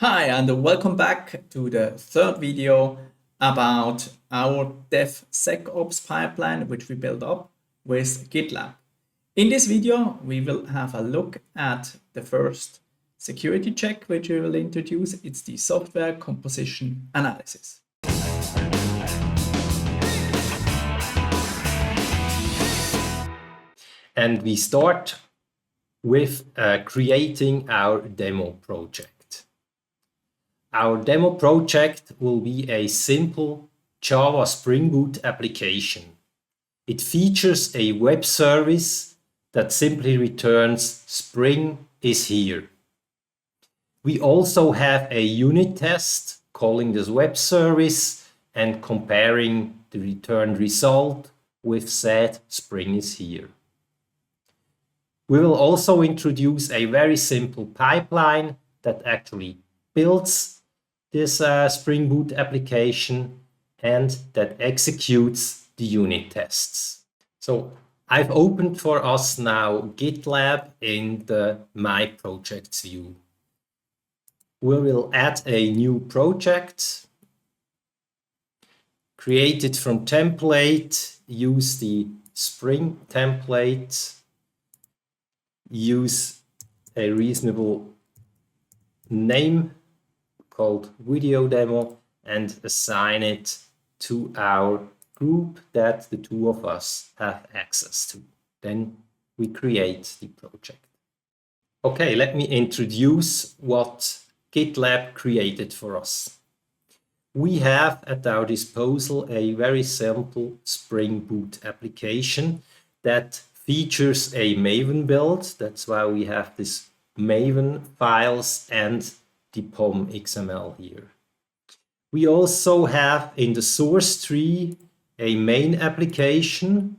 Hi, and welcome back to the third video about our DevSecOps pipeline, which we built up with GitLab. In this video, we will have a look at the first security check, which we will introduce. It's the software composition analysis. And we start with creating our demo project. Our demo project will be a simple Java Spring Boot application. It features a web service that simply returns Spring is here. We also have a unit test calling this web service and comparing the returned result with said Spring is here. We will also introduce a very simple pipeline that actually builds this Spring Boot application and that executes the unit tests. So I've opened for us now GitLab in the My Projects view. We will add a new project, create it from template, use the Spring template, use a reasonable name called video demo and assign it to our group that the two of us have access to. Then we create the project. Okay, let me introduce what GitLab created for us. We have at our disposal a very simple Spring Boot application that features a Maven build. That's why we have this Maven files and the POM XML here. We also have in the source tree a main application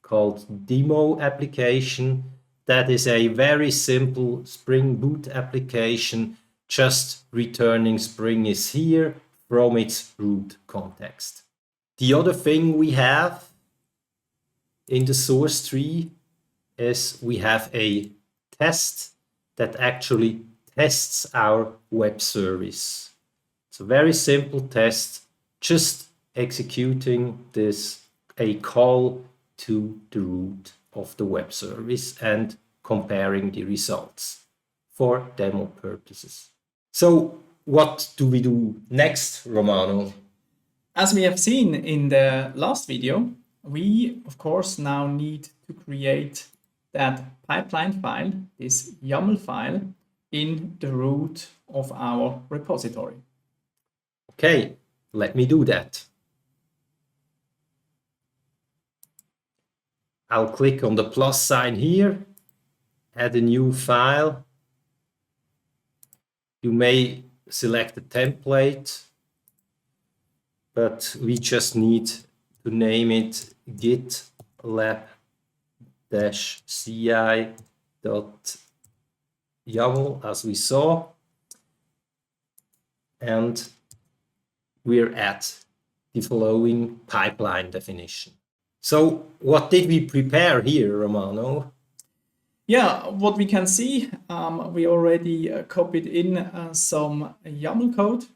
called demo application. That is a very simple Spring Boot application, just returning Spring is here from its root context. The other thing we have in the source tree is we have a test that actually tests our web service. It's a very simple test, just executing a call to the root of the web service and comparing the results for demo purposes. So what do we do next, Romano? As we have seen in the last video, we of course now need to create that pipeline file, this YAML file, in the root of our repository. Okay, let me do that. I'll click on the plus sign here, add a new file. You may select a template, but we just need to name it gitlab-ci.yaml as we saw, and we're at the following pipeline definition. So what did we prepare here, Romano? Yeah, what we can see, we already copied in some YAML code.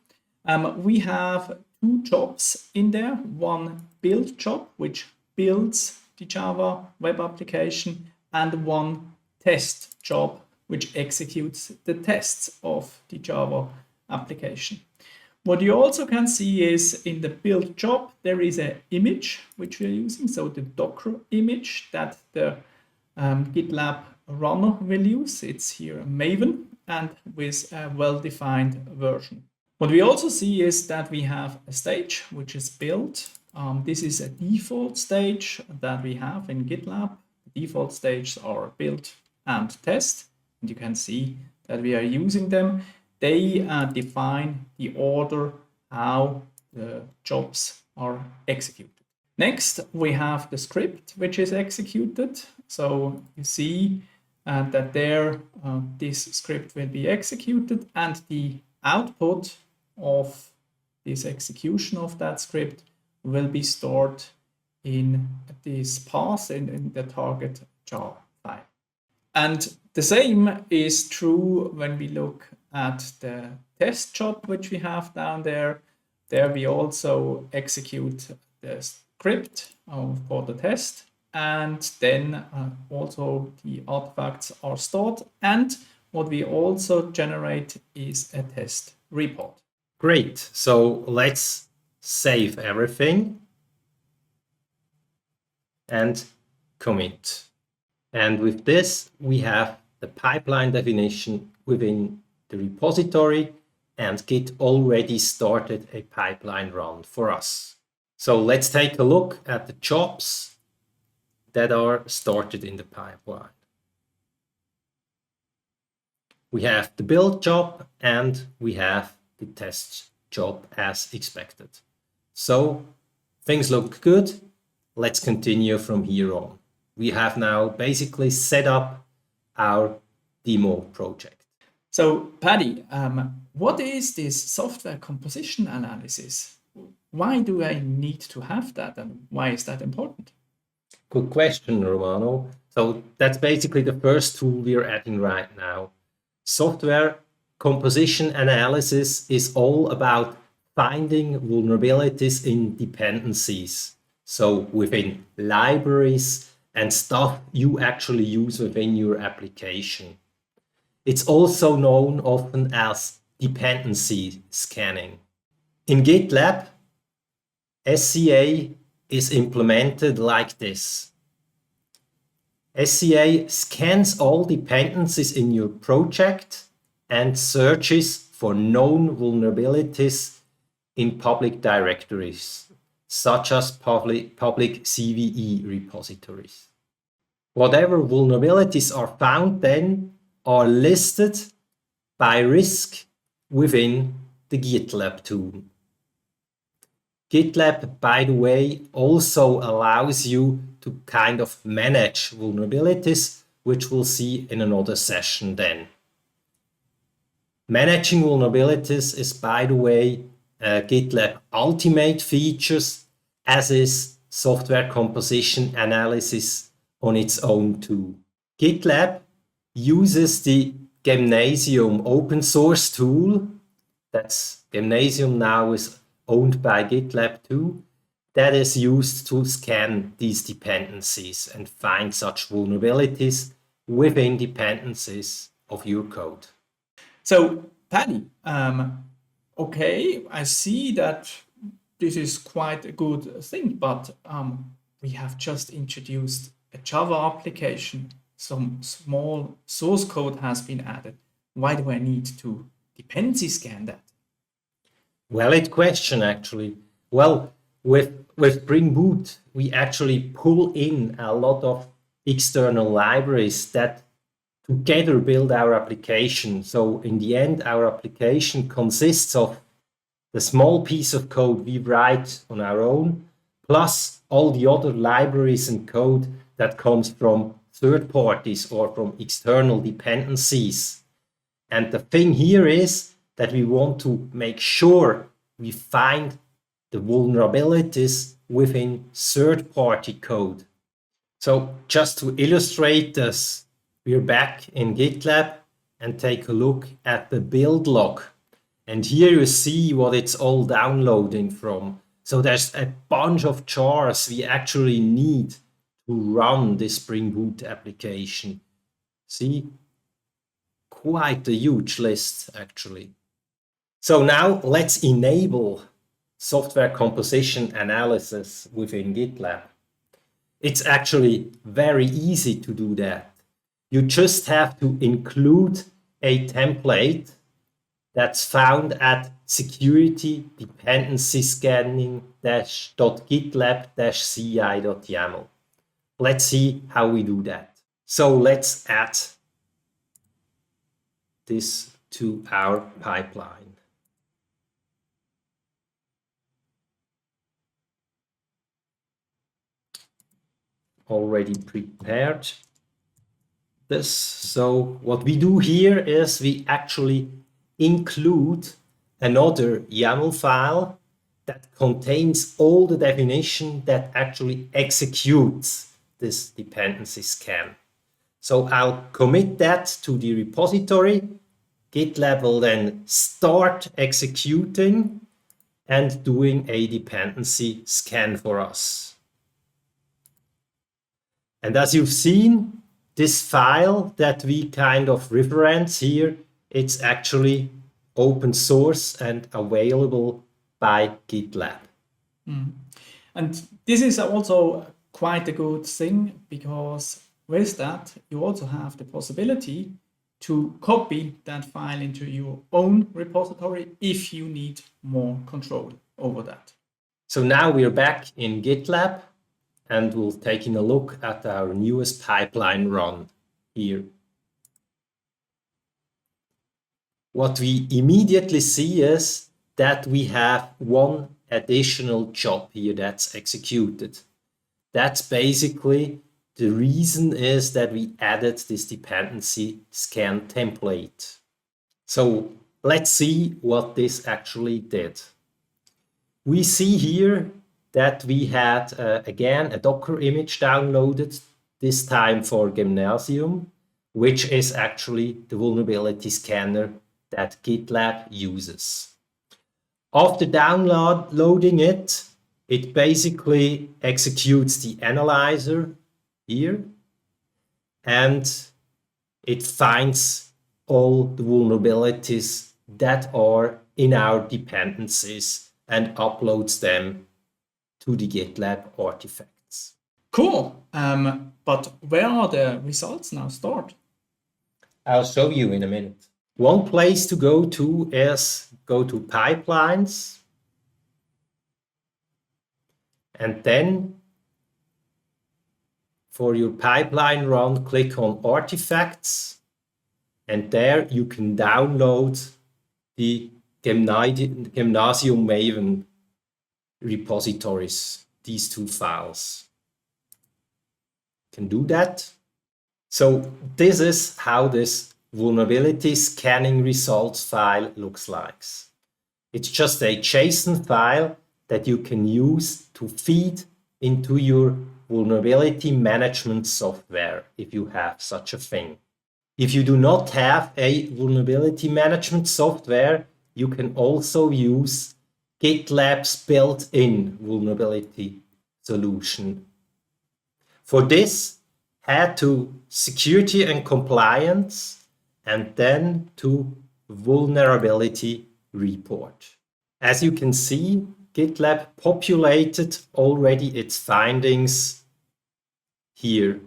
We have two jobs in there, one build job, which builds the Java web application, and one test job, which executes the tests of the Java application. What you also can see is in the build job, there is an image which we're using, so the Docker image that the GitLab runner will use. It's here a Maven and with a well-defined version. What we also see is that we have a stage which is built. This is a default stage that we have in GitLab. The default stages are build and test, and you can see that we are using them. They define the order how the jobs are executed. Next, we have the script which is executed. So you see that there this script will be executed, and the output of this execution of that script will be stored in this path in the target jar file. And the same is true when we look at the test job which we have down there. There we also execute the script for the test, and then also the artifacts are stored, and what we also generate is a test report. Great. So let's save everything and commit. And with this, we have the pipeline definition within the repository, and Git already started a pipeline run for us. So let's take a look at the jobs that are started in the pipeline. We have the build job and we have the test job as expected. So things look good. Let's continue from here on. We have now basically set up our demo project. So Padi, what is this software composition analysis? Why do I need to have that, and why is that important? Good question, Romano. So that's basically the first tool we're adding right now. Software composition analysis is all about finding vulnerabilities in dependencies. So within libraries and stuff you actually use within your application. It's also known often as dependency scanning. In GitLab, SCA is implemented like this. SCA scans all dependencies in your project and searches for known vulnerabilities in public directories, such as public CVE repositories. Whatever vulnerabilities are found then are listed by risk within the GitLab tool. GitLab, by the way, also allows you to kind of manage vulnerabilities, which we'll see in another session then. Managing vulnerabilities is, by the way, GitLab ultimate features, as is software composition analysis on its own too. GitLab uses the Gymnasium open source tool. That's Gymnasium now is owned by GitLab too. That is used to scan these dependencies and find such vulnerabilities within dependencies of your code. So, Paddy, okay, I see that this is quite a good thing, but we have just introduced a Java application. Some small source code has been added. Why do I need to dependency scan that? Valid question, actually. Well, with Spring Boot, we actually pull in a lot of external libraries that together build our application. So in the end, our application consists of the small piece of code we write on our own, plus all the other libraries and code that comes from third parties or from external dependencies. And the thing here is that we want to make sure we find the vulnerabilities within third-party code. So just to illustrate this, we're back in GitLab and take a look at the build log. And here you see what it's all downloading from. So there's a bunch of jars we actually need to run this Spring Boot application. See? Quite a huge list, actually. So now let's enable software composition analysis within GitLab. It's actually very easy to do that. You just have to include a template that's found at security dependency scanning .gitlab-ci.yaml. Let's see how we do that. So let's add this to our pipeline. Already prepared this. So what we do here is we actually include another YAML file that contains all the definition that actually executes this dependency scan. So I'll commit that to the repository GitLab will then start executing and doing a dependency scan for us. And as you've seen, this file that we kind of reference here, it's actually open source and available by GitLab. And this is also quite a good thing, because with that, you also have the possibility to copy that file into your own repository if you need more control over that. So now we're back in GitLab and we'll take a look at our newest pipeline run here. What we immediately see is that we have one additional job here that's executed. That's basically the reason is that we added this dependency scan template. So let's see what this actually did. We see here that we had, again, a Docker image downloaded, this time for Gymnasium, which is actually the vulnerability scanner that GitLab uses. After downloading it, it basically executes the analyzer here, and it finds all the vulnerabilities that are in our dependencies and uploads them to the GitLab artifacts. Cool. But where are the results now stored? I'll show you in a minute. One place to go to is go to Pipelines, and then for your pipeline run, click on Artifacts, and there you can download the Gymnasium Maven repositories, these two files. You can do that. So this is how this vulnerability scanning results file looks like. It's just a JSON file that you can use to feed into your vulnerability management software, if you have such a thing. If you do not have a vulnerability management software, you can also use GitLab's built-in vulnerability solution. For this, head to Security and Compliance and then to Vulnerability Report. As you can see, GitLab populated already its findings here.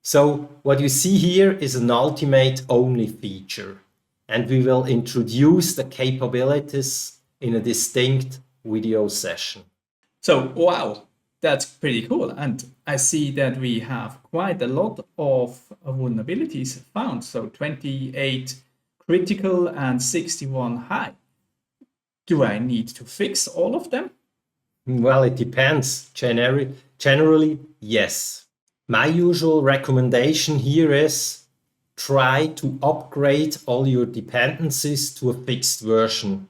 So what you see here is an ultimate only feature, and we will introduce the capabilities in a distinct video session. So, wow, that's pretty cool. And I see that we have quite a lot of vulnerabilities found. So 28 critical and 61 high. Do I need to fix all of them? Well, it depends. Generally, yes. My usual recommendation here is try to upgrade all your dependencies to a fixed version.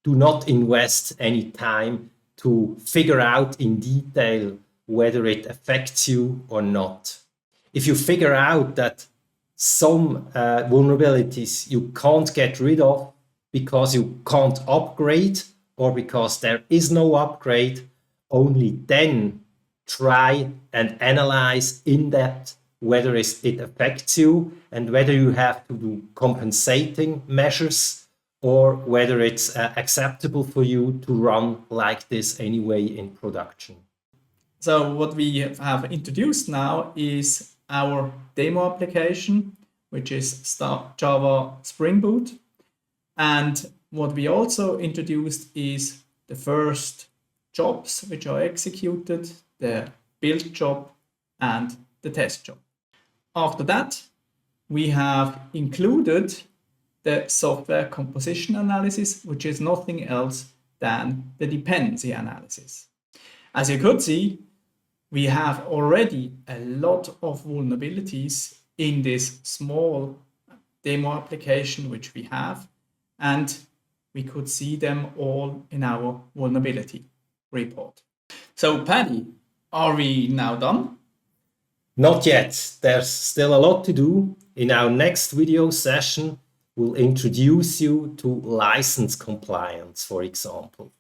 Do not invest any time to figure out in detail whether it affects you or not. If you figure out that some vulnerabilities you can't get rid of because you can't upgrade or because there is no upgrade, only then try and analyze in depth whether it affects you and whether you have to do compensating measures or whether it's acceptable for you to run like this anyway in production. So what we have introduced now is our demo application, which is Java Spring Boot. And what we also introduced is the first jobs which are executed, the build job and the test job. After that, we have included the software composition analysis, which is nothing else than the dependency analysis. As you could see, we have already a lot of vulnerabilities in this small demo application which we have, and we could see them all in our vulnerability report. So Paddy, are we now done? Not yet. There's still a lot to do. In our next video session, will introduce you to license compliance, for example.